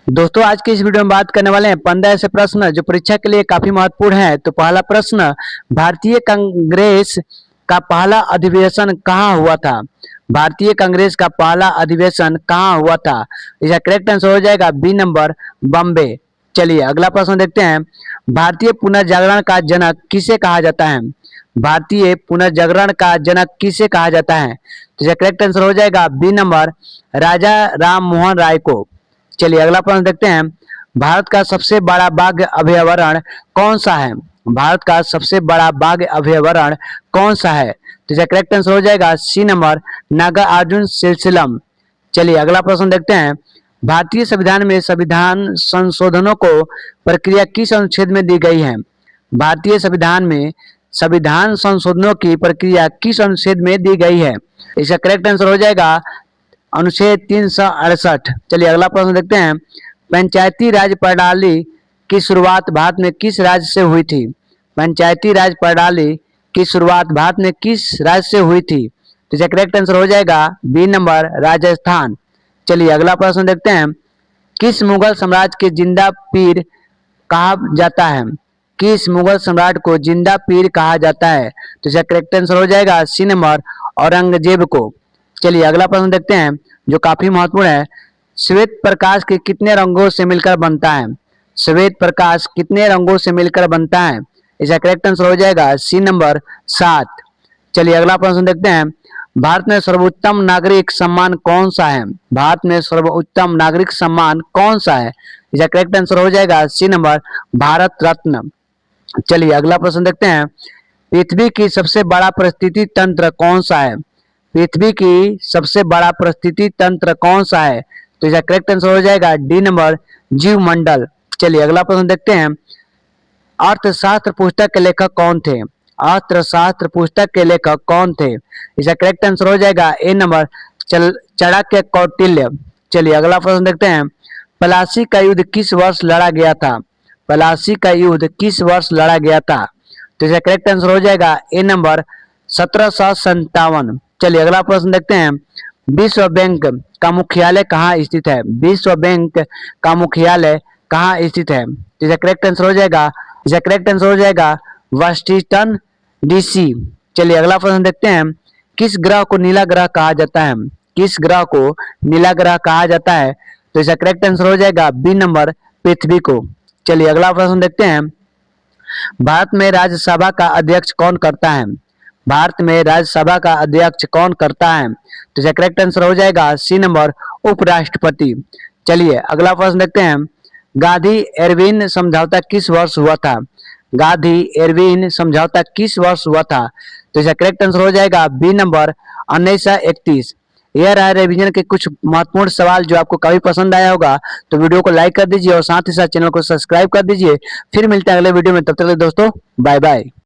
दोस्तों आज की इस वीडियो में बात करने वाले हैं 15 ऐसे प्रश्न जो परीक्षा के लिए काफी महत्वपूर्ण है। तो पहला प्रश्न, भारतीय कांग्रेस का पहला अधिवेशन कहाँ हुआ था? भारतीय कांग्रेस का पहला अधिवेशन कहाँ हुआ था? इसका करेक्ट आंसर हो जाएगा बी नंबर, बॉम्बे। चलिए अगला प्रश्न देखते हैं। भारतीय पुनर्जागरण का जनक किसे कहा जाता है? भारतीय पुनर्जागरण का जनक किसे कहा जाता है? तो इसका करेक्ट आंसर हो जाएगा बी नंबर, राजा राम मोहन राय को। चलिए अगला प्रश्न देखते हैं। भारत का सबसे बड़ा बाघ अभयारण्य कौन सा है? भारत का सबसे बड़ा बाघ अभयारण्य कौन सा है? तो इसका करेक्ट आंसर हो जाएगा सी नंबर, नागार्जुन सिलसिलम। चलिए अगला प्रश्न देखते हैं। भारतीय संविधान में संविधान संशोधनों को प्रक्रिया किस अनुच्छेद में दी गई है? भारतीय संविधान में संविधान संशोधनों की प्रक्रिया किस अनुच्छेद में दी गई है? इसका करेक्ट आंसर हो जाएगा अनुच्छेद 368। चलिए अगला प्रश्न देखते हैं। पंचायती राज प्रणाली की शुरुआत भारत में किस राज्य से हुई थी? पंचायती राज प्रणाली की शुरुआत भारत में किस राज्य से हुई थी? तो इसका करेक्ट आंसर हो जाएगा बी नंबर, राजस्थान। चलिए अगला प्रश्न देखते हैं। किस मुगल सम्राट के जिंदा पीर कहा जाता है? किस मुगल सम्राट को जिंदा पीर कहा जाता है? तो इसका करेक्ट आंसर हो जाएगा सी नंबर, औरंगजेब को। चलिए अगला प्रश्न देखते हैं जो काफी महत्वपूर्ण है। श्वेत प्रकाश के कितने रंगों से मिलकर बनता है? श्वेत प्रकाश कितने रंगों से मिलकर बनता है? इसका करेक्ट आंसर हो जाएगा सी नंबर, 7। चलिए अगला प्रश्न देखते हैं। भारत में सर्वोत्तम नागरिक सम्मान कौन सा है? भारत में सर्वोत्तम नागरिक सम्मान कौन सा है? इसका करेक्ट आंसर हो जाएगा सी नंबर, भारत रत्न। चलिए अगला प्रश्न देखते हैं। पृथ्वी की सबसे बड़ा परिस्थिति तंत्र कौन सा है? पृथ्वी की सबसे बड़ा परिस्थिति तंत्र कौन सा है? तो इसका करेक्ट आंसर हो जाएगा डी नंबर, जीवमंडल। चलिए अगला प्रश्न देखते हैं। अर्थशास्त्र पुस्तक के लेखक कौन थे? अर्थशास्त्र पुस्तक के लेखक कौन थे? इसका करेक्ट आंसर हो जाएगा ए नंबर, चाणक्य कौटिल्य। चलिए अगला प्रश्न देखते हैं। प्लासी का युद्ध किस वर्ष लड़ा गया था? प्लासी का युद्ध किस वर्ष लड़ा गया था? तो इसका करेक्ट आंसर हो जाएगा ए नंबर, 1757। चलिए अगला प्रश्न देखते हैं। विश्व बैंक का मुख्यालय कहाँ स्थित है? विश्व बैंक का मुख्यालय कहाँ स्थित है? इसका करेक्ट आंसर हो जाएगा, इसका करेक्ट आंसर हो जाएगा वाशिंगटन डीसी। चलिए अगला प्रश्न देखते हैं। किस ग्रह को नीला ग्रह कहा जाता है? किस ग्रह को नीला ग्रह कहा जाता है? तो इसका करेक्ट आंसर हो जाएगा बी नंबर, पृथ्वी को। चलिए अगला प्रश्न देखते हैं। भारत में राज्यसभा का अध्यक्ष कौन करता है? भारत में राज्यसभा का अध्यक्ष कौन करता है? तो इसका करेक्ट आंसर हो जाएगा सी नंबर, उपराष्ट्रपति। चलिए अगला प्रश्न देखते हैं। गांधी एर्विन समझौता किस वर्ष हुआ था? गांधी एर्विन समझौता किस वर्ष हुआ था? तो इसका करेक्ट आंसर हो जाएगा बी नंबर, 1931। यह रहा रिवीजन के कुछ महत्वपूर्ण सवाल जो आपको काफी पसंद आया होगा। तो वीडियो को लाइक कर दीजिए और साथ ही साथ चैनल को सब्सक्राइब कर दीजिए। फिर मिलते हैं अगले वीडियो में, तब तक के लिए दोस्तों बाय बाय।